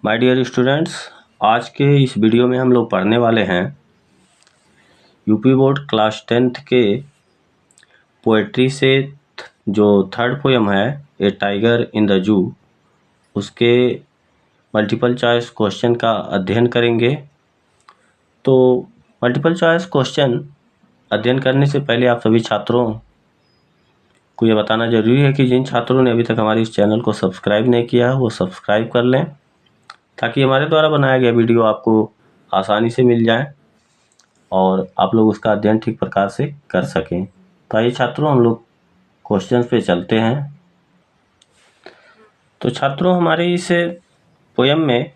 My dear students, आज के इस वीडियो में हम लोग पढ़ने वाले हैं यूपी बोर्ड क्लास 10th के पोएट्री से जो थर्ड पोयम है ए टाइगर इन द जू, उसके मल्टीपल चॉइस क्वेश्चन का अध्ययन करेंगे। तो मल्टीपल चॉइस क्वेश्चन अध्ययन करने से पहले आप सभी छात्रों को ये बताना जरूरी है कि जिन छात्रों ने अभी तक हमारे इस चैनल को सब्सक्राइब नहीं किया है वो सब्सक्राइब कर लें, ताकि हमारे द्वारा बनाया गया वीडियो आपको आसानी से मिल जाए और आप लोग उसका अध्ययन ठीक प्रकार से कर सकें। तो आइए छात्रों, हम लोग क्वेश्चन पे चलते हैं। तो छात्रों, हमारे इस पोयम में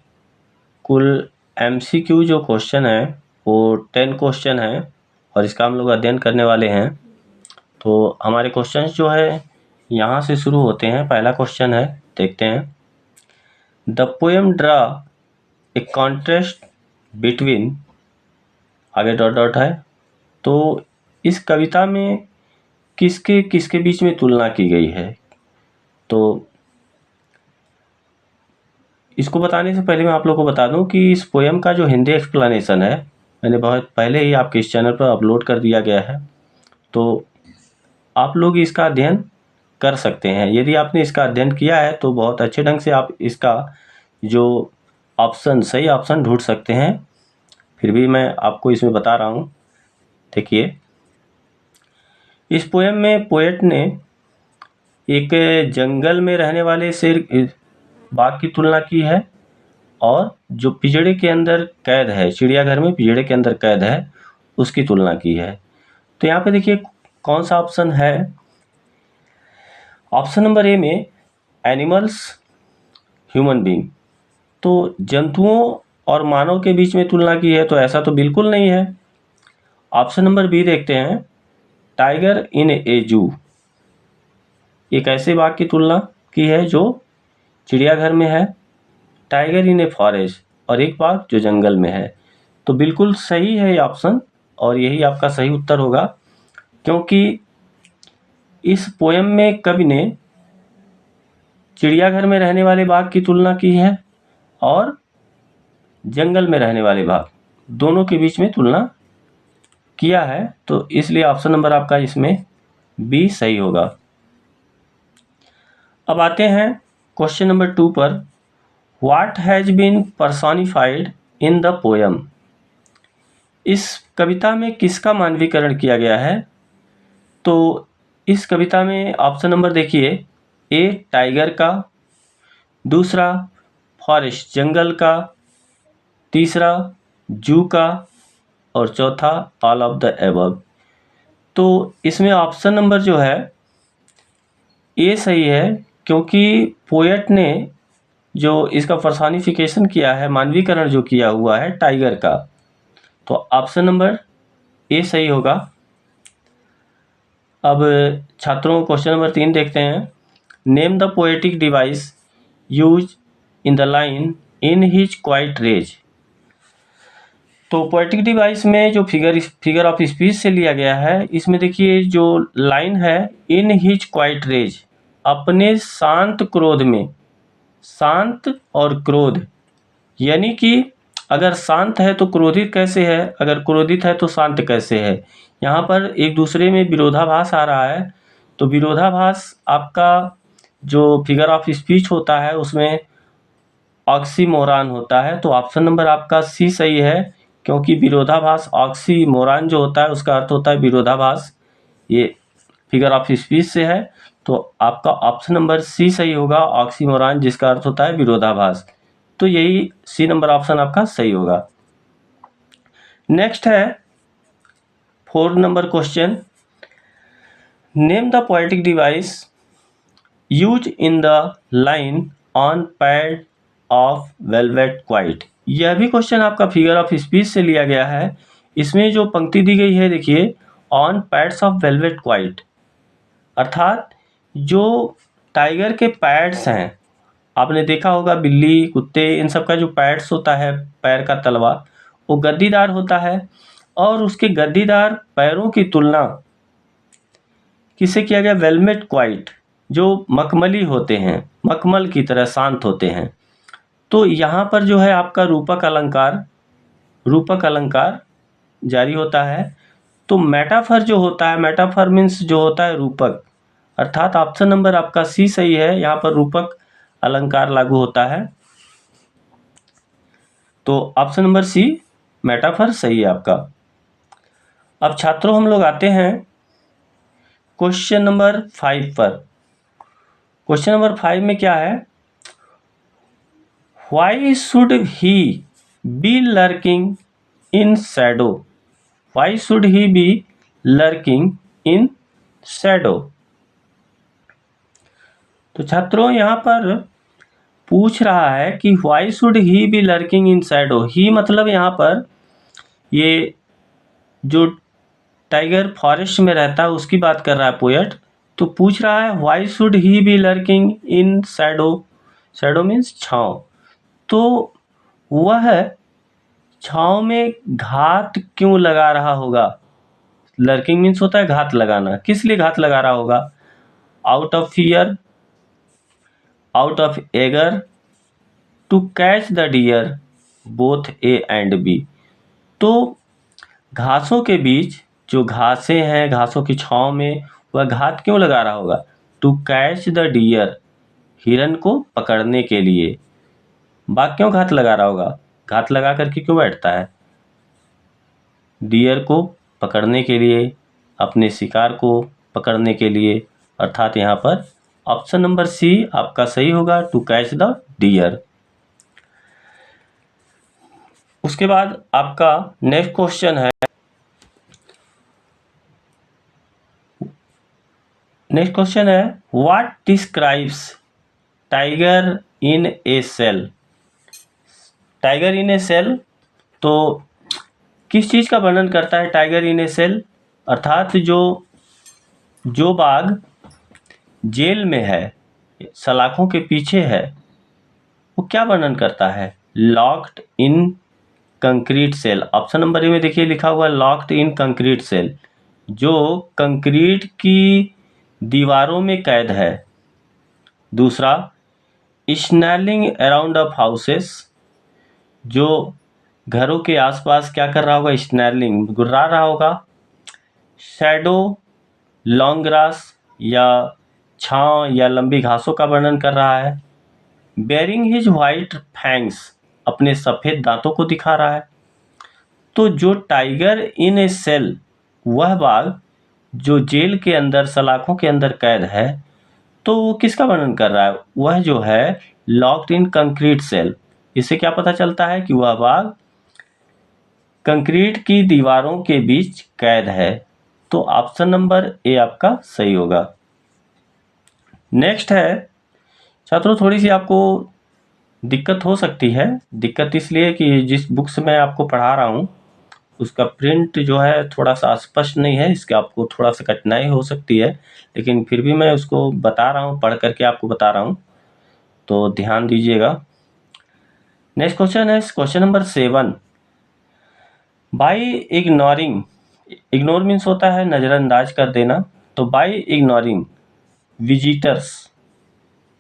कुल MCQ जो क्वेश्चन है वो 10 क्वेश्चन है और इसका हम लोग अध्ययन करने वाले हैं। तो हमारे क्वेश्चन जो है यहाँ से शुरू होते हैं। पहला क्वेश्चन है, देखते हैं। The poem draw a contrast between, आगे डॉट डॉट है। तो इस कविता में किसके किसके बीच में तुलना की गई है? तो इसको बताने से पहले मैं आप लोग को बता दूं कि इस पोयम का जो हिंदी एक्सप्लेनेशन है मैंने बहुत पहले ही आपके इस चैनल पर अपलोड कर दिया गया है, तो आप लोग इसका अध्ययन कर सकते हैं। यदि आपने इसका अध्ययन किया है तो बहुत अच्छे ढंग से आप इसका जो सही ऑप्शन ढूंढ सकते हैं। फिर भी मैं आपको इसमें बता रहा हूँ। देखिए, इस पोयम में पोएट ने एक जंगल में रहने वाले शेर बाघ की तुलना की है और जो पिंजड़े के अंदर कैद है, चिड़ियाघर में पिंजड़े के अंदर कैद है, उसकी तुलना की है। तो यहाँ पे देखिए कौन सा ऑप्शन है। ऑप्शन नंबर ए में एनिमल्स ह्यूमन बीइंग, तो जंतुओं और मानव के बीच में तुलना की है, तो ऐसा तो बिल्कुल नहीं है। ऑप्शन नंबर बी देखते हैं, टाइगर इन ए जू, एक ऐसे बाघ की तुलना की है जो चिड़ियाघर में है, टाइगर इन ए फॉरेस्ट, और एक बाघ जो जंगल में है। तो बिल्कुल सही है ये ऑप्शन और यही आपका सही उत्तर होगा, क्योंकि इस पोयम में कवि ने चिड़ियाघर में रहने वाले बाघ की तुलना की है और जंगल में रहने वाले बाघ, दोनों के बीच में तुलना किया है। तो इसलिए ऑप्शन नंबर आपका इसमें बी सही होगा। अब आते हैं क्वेश्चन नंबर 2 पर। What has been personified in the poem, इस कविता में किसका मानवीकरण किया गया है? तो इस कविता में ऑप्शन नंबर देखिए, ए टाइगर का, दूसरा फॉरेस्ट जंगल का, तीसरा जू का और चौथा ऑल ऑफ द एबव। तो इसमें ऑप्शन नंबर जो है ए सही है, क्योंकि पोएट ने जो इसका पर्सोनिफिकेशन किया है, मानवीकरण जो किया हुआ है टाइगर का, तो ऑप्शन नंबर ए सही होगा। अब छात्रों क्वेश्चन नंबर 3 देखते हैं। Name the poetic device use in the line in his quiet rage, तो पोएटिक डिवाइस में जो फिगर ऑफ स्पीच से लिया गया है, इसमें देखिए जो लाइन है इन हिज क्वाइट रेज, अपने शांत क्रोध में, शांत और क्रोध, यानी कि अगर शांत है तो क्रोधित कैसे है, अगर क्रोधित है तो शांत कैसे है। यहाँ पर एक दूसरे में विरोधाभास आ रहा है। तो विरोधाभास आपका जो फिगर ऑफ स्पीच होता है उसमें ऑक्सीमोरान होता है। तो ऑप्शन नंबर आपका सी सही है, क्योंकि विरोधाभास ऑक्सीमोरान जो होता है उसका अर्थ होता है विरोधाभास। ये फिगर ऑफ स्पीच से है, तो आपका ऑप्शन नंबर सी सही होगा, ऑक्सीमोरान, जिसका अर्थ होता है विरोधाभास। तो यही सी नंबर ऑप्शन आपका सही होगा। नेक्स्ट है 4 number question. Name the poetic device use in the line on pad of velvet quite, यह भी क्वेश्चन आपका फिगर ऑफ स्पीच से लिया गया है। इसमें जो पंक्ति दी गई है देखिए, on pads of velvet quite, अर्थात जो टाइगर के पैड्स हैं, आपने देखा होगा बिल्ली, कुत्ते, इन सब का जो पैड्स होता है, पैर का तलवा, वो गद्दीदार होता है और उसके गद्दीदार पैरों की तुलना किससे किया गया? वेलवेट क्वाइट, जो मखमली होते हैं, मखमल की तरह शांत होते हैं। तो यहाँ पर जो है आपका रूपक अलंकार जारी होता है। तो मेटाफर जो होता है, मेटाफर मीन्स जो होता है रूपक, अर्थात ऑप्शन नंबर आपका सी सही है। यहाँ पर रूपक अलंकार लागू होता है, तो ऑप्शन नंबर सी मेटाफर सही है आपका। अब छात्रों हम लोग आते हैं क्वेश्चन नंबर 5 पर। क्वेश्चन नंबर 5 में क्या है, why should he be lurking in shadow, why should he be lurking in shadow. तो छात्रों यहाँ पर पूछ रहा है कि why should he be lurking in shadow. He मतलब यहाँ पर ये जो टाइगर फॉरेस्ट में रहता है उसकी बात कर रहा है पोएट। तो पूछ रहा है why should he be lurking in shadow, shadow means छाँव। तो वह छाँव में घात क्यों लगा रहा होगा। लर्किंग मीन्स होता है घात लगाना, किस लिए घात लगा रहा होगा, out of fear, out of eager, to catch the deer, both A and B. तो घासों के बीच जो घासें हैं, घासों की छाँव में वह घात क्यों लगा रहा होगा, टू कैच द डियर, हिरन को पकड़ने के लिए। बाघ क्यों घात लगा रहा होगा, घात लगा करके क्यों बैठता है, डियर को पकड़ने के लिए, अपने शिकार को पकड़ने के लिए। अर्थात यहाँ पर ऑप्शन नंबर सी आपका सही होगा, टू कैच द डियर। उसके बाद आपका नेक्स्ट क्वेश्चन है, नेक्स्ट क्वेश्चन है what describes tiger in a cell. Tiger in a cell, तो किस चीज़ का वर्णन करता है टाइगर इन ए सेल, अर्थात जो बाघ जेल में है, सलाखों के पीछे है, वो क्या वर्णन करता है, locked in concrete cell. Option number A में देखिए लिखा हुआ है लॉक्ड इन कंक्रीट सेल, जो कंक्रीट की दीवारों में कैद है। दूसरा, स्नैलिंग अराउंड ऑफ हाउसेस, जो घरों के आसपास क्या कर रहा होगा, स्नैलिंग गुर्रा रहा होगा। शैडो, लॉन्ग ग्रास या छांव या लंबी घासों का वर्णन कर रहा है। बेयरिंग हिज वाइट फैंग्स, अपने सफ़ेद दांतों को दिखा रहा है। तो जो टाइगर इन ए सेल, वह बाघ जो जेल के अंदर सलाखों के अंदर कैद है, तो वो किसका वर्णन कर रहा है, वह जो है लॉक्ड इन कंक्रीट सेल। इससे क्या पता चलता है कि वह बाघ कंक्रीट की दीवारों के बीच कैद है। तो ऑप्शन नंबर ए आपका सही होगा। नेक्स्ट है छात्रों, थोड़ी सी आपको दिक्कत हो सकती है। दिक्कत इसलिए कि जिस बुक से मैं आपको पढ़ा रहा हूँ उसका प्रिंट जो है थोड़ा सा स्पष्ट नहीं है, इसके आपको थोड़ा सा कठिनाई हो सकती है, लेकिन फिर भी मैं उसको बता रहा हूँ, पढ़ करके आपको बता रहा हूँ, तो ध्यान दीजिएगा। नेक्स्ट क्वेश्चन है question number 7, by ignoring, ignore means होता है नज़रअंदाज कर देना। तो by ignoring visitors,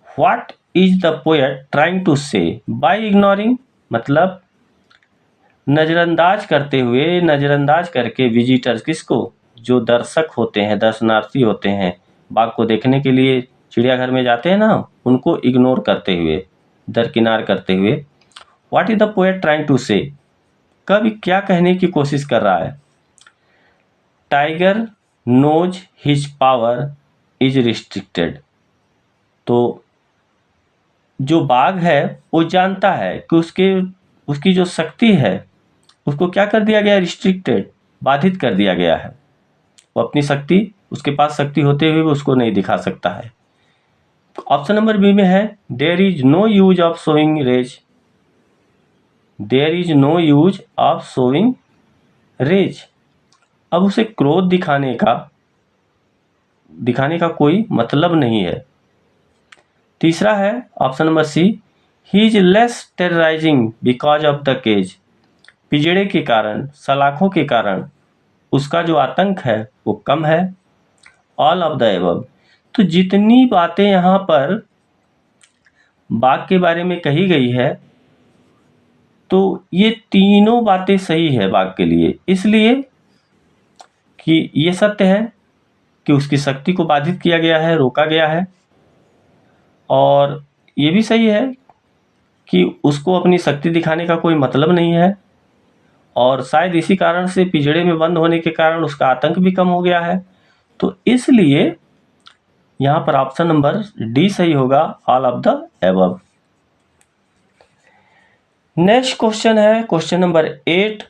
what is the poet trying to say. By ignoring मतलब नज़रअंदाज करते हुए, नज़रअंदाज करके विजिटर्स, किसको, जो दर्शक होते हैं, दर्शनार्थी होते हैं, बाघ को देखने के लिए चिड़ियाघर में जाते हैं ना, उनको इग्नोर करते हुए, दरकिनार करते हुए। What is the poet trying to say, कवि क्या कहने की कोशिश कर रहा है, tiger knows his power is restricted. तो जो बाघ है वो जानता है कि उसकी जो शक्ति है उसको क्या कर दिया गया, रिस्ट्रिक्टेड, बाधित कर दिया गया है। वो अपनी शक्ति, उसके पास शक्ति होते हुए भी उसको नहीं दिखा सकता है। ऑप्शन नंबर बी में है there is no use of showing rage, there is no use of showing rage. अब उसे क्रोध दिखाने का कोई मतलब नहीं है। तीसरा है option number C, he is less terrorising because of the cage, पिंजड़े के कारण, सलाखों के कारण उसका जो आतंक है वो कम है। All of the above. तो जितनी बातें यहाँ पर बाघ के बारे में कही गई है तो ये तीनों बातें सही है बाघ के लिए, इसलिए कि ये सत्य है कि उसकी शक्ति को बाधित किया गया है, रोका गया है, और ये भी सही है कि उसको अपनी शक्ति दिखाने का कोई मतलब नहीं है, और शायद इसी कारण से पिंजड़े में बंद होने के कारण उसका आतंक भी कम हो गया है। तो इसलिए यहाँ पर ऑप्शन नंबर डी सही होगा, all of the above. Next question है question number 8,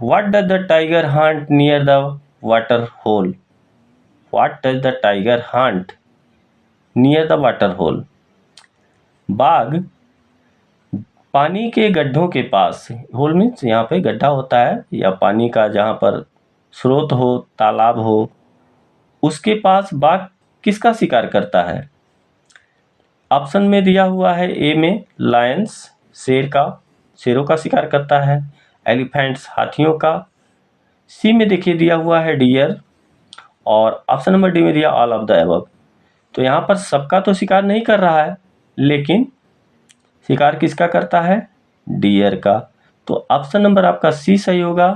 what does the tiger hunt near the water hole? What does the tiger hunt near the water hole? बाघ पानी के गड्ढों के पास, होल मीन्स यहाँ पे गड्ढा होता है या पानी का जहाँ पर स्रोत हो, तालाब हो, उसके पास बाघ किसका शिकार करता है? ऑप्शन में दिया हुआ है ए में लायंस, शेरों का शिकार करता है, एलिफेंट्स हाथियों का, सी में देखिए दिया हुआ है डियर, और ऑप्शन नंबर डी में दिया ऑल ऑफ द एबव। तो यहाँ पर सबका तो शिकार नहीं कर रहा है, लेकिन शिकार किसका करता है? डियर का। तो ऑप्शन नंबर आपका सी सही होगा।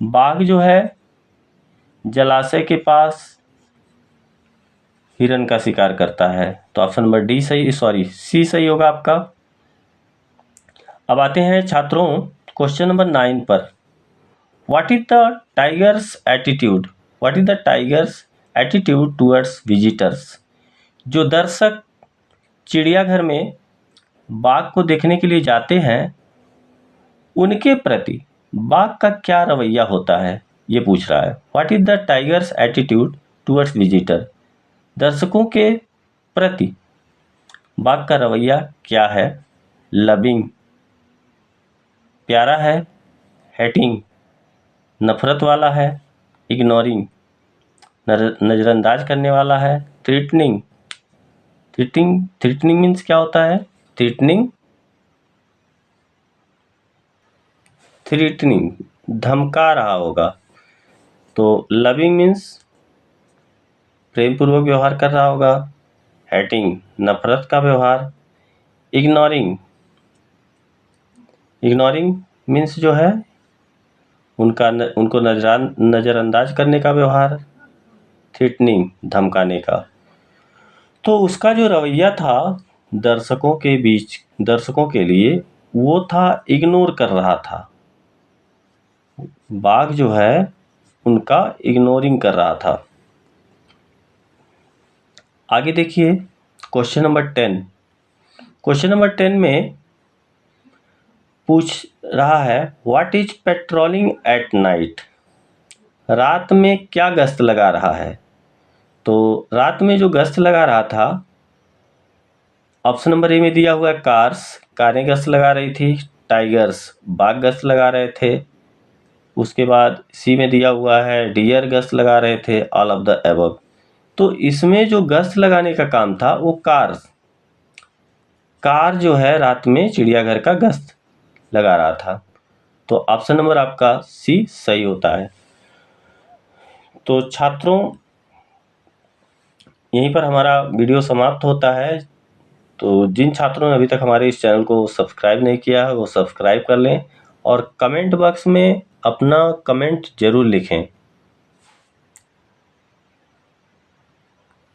बाघ जो है जलाशय के पास हिरन का शिकार करता है, तो ऑप्शन नंबर डी सही, सॉरी सी सही होगा आपका। अब आते हैं छात्रों क्वेश्चन नंबर 9 पर। What is the tigers attitude? What is the tigers attitude towards visitors? जो दर्शक चिड़ियाघर में बाघ को देखने के लिए जाते हैं, उनके प्रति बाघ का क्या रवैया होता है, ये पूछ रहा है। What is the tigers attitude towards visitor? दर्शकों के प्रति बाघ का रवैया क्या है? लविंग, प्यारा है, हेटिंग, नफरत वाला है, इग्नोरिंग, नज़रअंदाज करने वाला है, थ्रेटनिंग। थ्रेटनिंग मीन्स क्या होता है? थ्रेटनिंग धमका रहा होगा। तो लविंग मीन्स प्रेम पूर्वक व्यवहार कर रहा होगा, हेटिंग नफरत का व्यवहार, इग्नोरिंग मीन्स जो है उनको नज़रअंदाज करने का व्यवहार, थ्रेटनिंग धमकाने का। तो उसका जो रवैया था दर्शकों के लिए, वो था इग्नोर कर रहा था। बाघ जो है उनका इग्नोरिंग कर रहा था। आगे देखिए क्वेश्चन नंबर 10। क्वेश्चन नंबर 10 में पूछ रहा है what is patrolling at night? रात में क्या गश्त लगा रहा है? तो रात में जो गश्त लगा रहा था, ऑप्शन नंबर ए में दिया हुआ है कारें गश्त लगा रही थी, टाइगर्स बाघ गश्त लगा रहे थे, उसके बाद सी में दिया हुआ है डियर गश्त लगा रहे थे, ऑल ऑफ द एबव। तो इसमें जो गश्त लगाने का काम था वो कार जो है रात में चिड़ियाघर का गश्त लगा रहा था। तो ऑप्शन नंबर आपका सी सही होता है। तो छात्रों यहीं पर हमारा वीडियो समाप्त होता है। तो जिन छात्रों ने अभी तक हमारे इस चैनल को सब्सक्राइब नहीं किया है वो सब्सक्राइब कर लें, और कमेंट बॉक्स में अपना कमेंट ज़रूर लिखें।